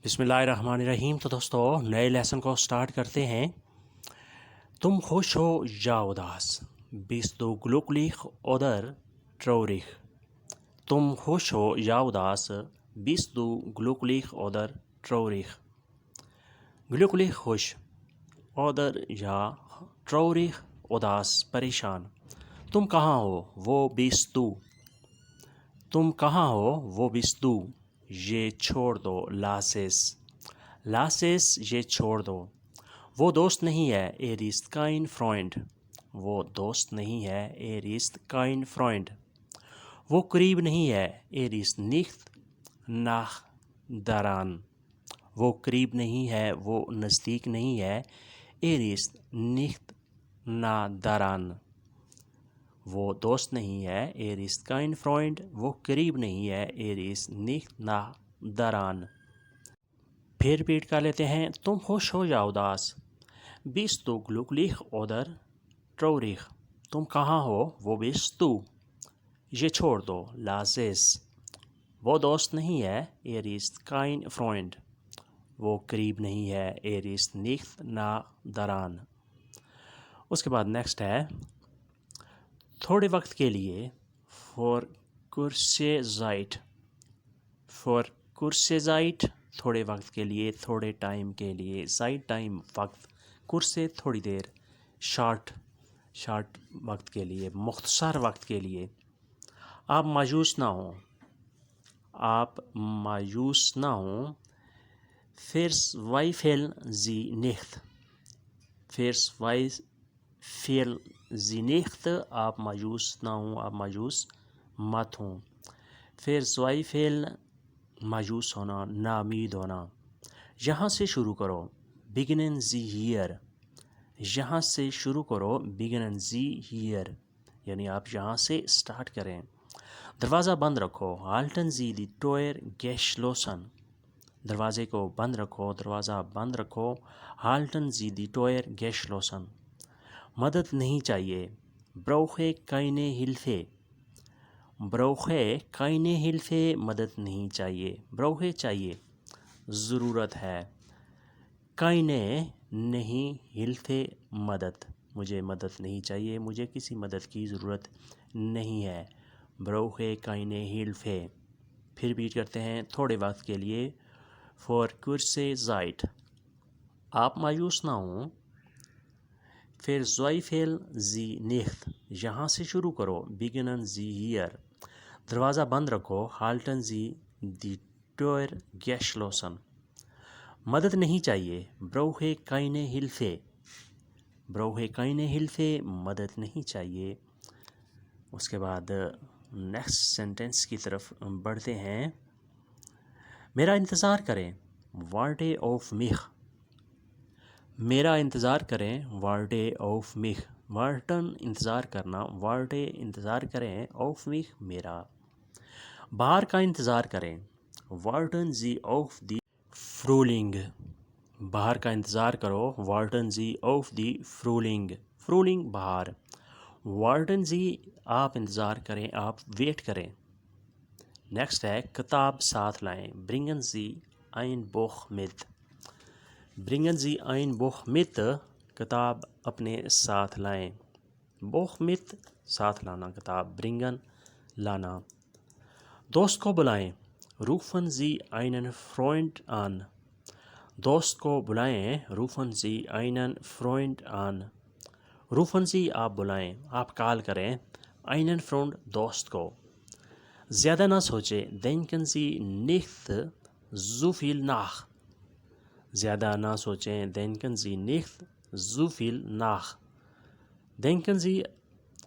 بسم اللہ الرحمن الرحیم۔ تو دوستو نئے لیسن کو سٹارٹ کرتے ہیں۔ تم خوش ہو یا اداس، bist du glücklich oder traurig؟ تم خوش ہو یا اداس، bist du glücklich oder traurig؟ glücklich خوش، oder یا traurig اداس پریشان۔ تم کہاں ہو وہ bist du، تم کہاں ہو وہ bist du۔ یہ چھوڑ دو لاسس، لاسس یہ چھوڑ دو۔ وہ دوست نہیں ہے er ist kein Freund، وہ دوست نہیں ہے er ist kein Freund۔ وہ قریب نہیں ہے er ist nicht nah daran، وہ قریب نہیں ہے، وہ نزدیک نہیں ہے er ist nicht nah daran۔ وہ دوست نہیں ہے er ist kein Freund، وہ قریب نہیں ہے er ist nicht nah daran۔ پھر ریپیٹ کر لیتے ہیں۔ تم خوش ہو یا اداس، bist du glücklich oder traurig؟ تم کہاں ہو وہ bist du، یہ چھوڑ دو lass es۔ وہ دوست نہیں ہے er ist kein Freund، وہ قریب نہیں ہے er ist nicht nah daran۔ اس کے بعد نیکسٹ ہے تھوڑے وقت کے لیے for kurze Zeit، for kurze Zeit تھوڑے وقت کے لیے، تھوڑے ٹائم کے لیے، Zeit ٹائم وقت، kurze تھوڑی دیر، شارٹ وقت کے لیے، مختصر وقت کے لیے۔ آپ مایوس نہ ہوں، آپ مایوس نہ ہوں۔ verzweifeln Sie nicht، verzweifeln Sie nicht، آپ مایوس نہ ہوں، آپ مایوس مت ہوں۔ verzweifeln مایوس ہونا، ناامید ہونا۔ یہاں سے شروع کرو beginnen Sie hier، یہاں سے شروع کرو beginnen Sie hier، یعنی آپ یہاں سے سٹارٹ کریں۔ دروازہ بند رکھو halten Sie die Tür geschlossen، دروازے کو بند رکھو، دروازہ بند رکھو halten Sie die Tür geschlossen۔ مدد نہیں چاہیے brauche keine Hilfe، brauche keine Hilfe مدد نہیں چاہیے، brauche چاہیے، ضرورت ہے، keine نہیں، Hilfe مدد، مجھے مدد نہیں چاہیے، مجھے کسی مدد کی ضرورت نہیں ہے، brauche keine Hilfe۔ پھر ریپیٹ کرتے ہیں تھوڑے وقت کے لیے for kurze Zeit، آپ مایوس نہ ہوں۔ verzweifeln Sie nicht، یہاں سے شروع کرو beginnen Sie hier، دروازہ بند رکھو halten Sie die Tür geschlossen۔ مدد نہیں چاہیے brauche keine Hilfe، brauche keine Hilfe مدد نہیں چاہیے۔ اس کے بعد نیکسٹ سینٹنس کی طرف بڑھتے ہیں۔ میرا انتظار کریں warte auf mich، میرا انتظار کریں warte auf mich، warten انتظار کرنا، warte انتظار کریں auf mich میرا۔ بہار کا انتظار کریں warten Sie auf die Frühling، بہار کا انتظار کرو warten Sie auf die Frühling، Frühling بہار۔ warten Sie آپ انتظار کریں، آپ ویٹ کریں۔ نیکسٹ ہے کتاب ساتھ لائیں bringen Sie ein Buch mit، bringen Sie ein Buch mit کتاب اپنے ساتھ لائیں، Buch mit ساتھ لانا، کتاب bringen لانا۔ دوست کو بلائیں rufen Sie einen Freund an، دوست کو بلائیں rufen Sie einen Freund an، rufen Sie آپ بلائیں، آپ کال کریں einen Freund دوست کو۔ زیادہ نہ سوچیں denken Sie nicht zu viel nach، زیادہ نہ سوچیں denken Sie nicht zu viel nach، denken Sie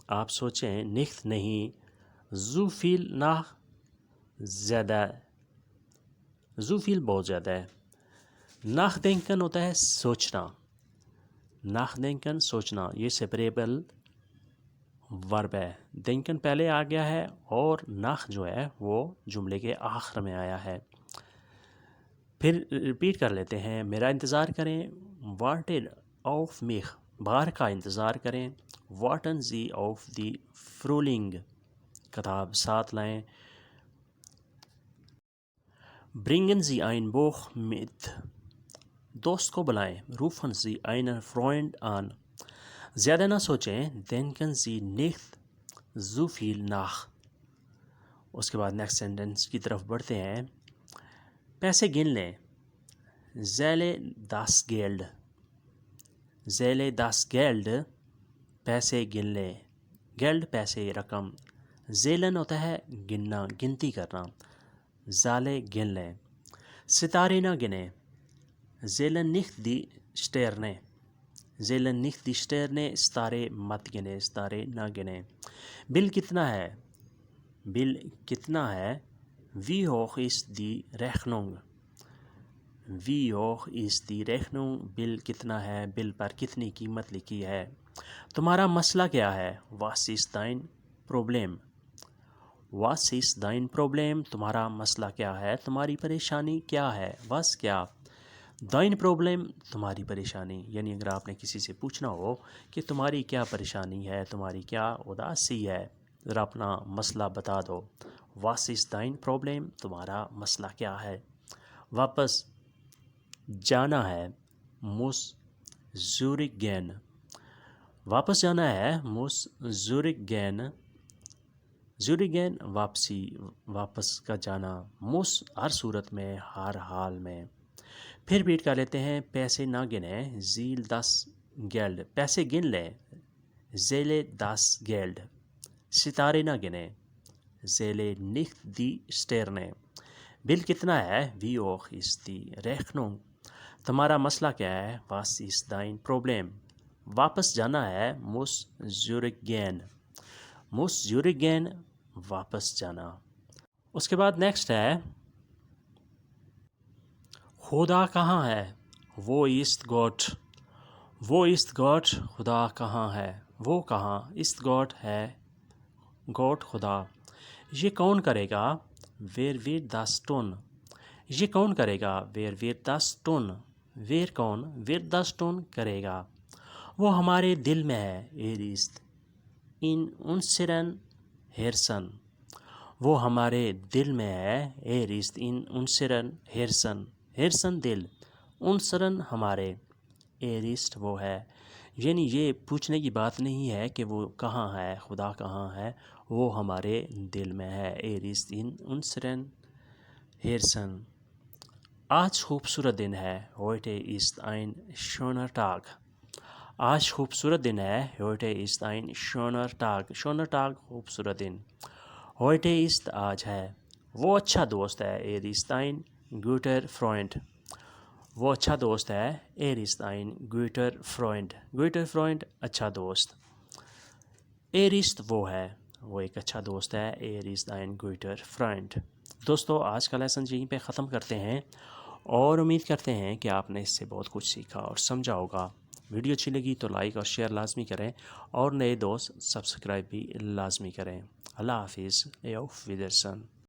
آپ سوچیں nicht نہیں، zu viel nach زیادہ، zu viel بہت زیادہ ہے۔ nachdenken ہوتا ہے سوچنا، nachdenken سوچنا، یہ سپریبل ورب ہے، denken پہلے آ گیا ہے اور nach جو ہے وہ جملے کے آخر میں آیا ہے۔ پھر ریپیٹ کر لیتے ہیں۔ میرا انتظار کریں warten auf mich، بہار کا انتظار کریں warten Sie auf die Frühling، کتاب ساتھ لائیں برنگن زی ein Buch mit, دوست کو بلائیں. روفن زی einen Freund an, زیادہ نہ سوچیں. denken زی nicht so viel nach. اس کے بعد نیکسٹ سینٹنس کی طرف بڑھتے ہیں. پیسے گن لیں. zähle das Geld, zähle das Geld, پیسے گن لیں. گیلڈ پیسے رقم. زیلن ہوتا ہے گننا گنتی کرنا. زالے گن لیں. ستارے نہ گنیں. زیلن nicht die Sterne, زیلن nicht die Sterne, ستارے مت گنے ستارے نہ گنیں. بل کتنا ہے. بل کتنا ہے. wie hoch ist die Rechnung, wie hoch ist die Rechnung, بل کتنا ہے. بل پر کتنی قیمت لکھی ہے. تمہارا مسئلہ کیا ہے. was ist dein Problem, was ist dein Problem, تمہارا مسئلہ کیا ہے. تمہاری پریشانی کیا ہے. was کیا. dein Problem تمہاری پریشانی. یعنی اگر آپ نے کسی سے پوچھنا ہو کہ تمہاری کیا پریشانی ہے, تمہاری کیا اداسی ہے, ذرا اپنا مسئلہ بتا دو. was ist dein Problem, تمہارا مسئلہ کیا ہے. واپس جانا ہے. muss zurückgehen, واپس جانا ہے. muss zurückgehen, zurückgehen واپسی واپس کا جانا. muss ہر صورت میں ہر حال میں. پھر ریپیٹ کر لیتے ہیں. پیسے نہ گنیں. zähl das Geld, پیسے گن لیں. zähle das Geld, ستارے نہ گنیں. zähle nicht die Sterne, بل کتنا ہے. wie hoch ist die Rechnung, تمہارا مسئلہ کیا ہے. was ist dein Problem, واپس جانا ہے. muss zurückgehen, muss zurückgehen واپس جانا. اس کے بعد نیکسٹ ہے. خدا کہاں ہے. wo ist Gott, wo ist Gott, خدا کہاں ہے. وہ کہاں. ist Gott ہے. Gott خدا. یہ کون کرے گا. wer wird das tun, یہ کون کرے گا. wer wird das tun, wer کون. wird das tun کرے گا. وہ ہمارے دل میں ہے. er ist in unseren Herzen, وہ ہمارے دل میں ہے. er ist in unseren Herzen, Herzen دل, unseren ہمارے, er ist وہ ہے. یعنی یہ پوچھنے کی بات نہیں ہے کہ وہ کہاں ہے, خدا کہاں ہے, وہ ہمارے دل میں ہے. er ist in unseren Herzen. آج خوبصورت دن ہے. heute ist ein schöner Tag, آج خوبصورت دن ہے. heute ist ein schöner Tag, schöner Tag خوبصورت دن. heute ist آج ہے. وہ اچھا دوست ہے. er ist ein guter Freund, وہ اچھا دوست ہے. er ist ein guter Freund, guter Freund اچھا دوست. er ist وہ ہے, وہ ایک اچھا دوست ہے. er ist ein guter Freund. دوستو آج کا لیسن یہیں پہ ختم کرتے ہیں اور امید کرتے ہیں کہ آپ نے اس سے بہت کچھ سیکھا اور سمجھا ہوگا. ویڈیو اچھی لگی تو لائک اور شیئر لازمی کریں اور نئے دوست سبسکرائب بھی لازمی کریں. اللہ حافظ. auf Wiedersehen.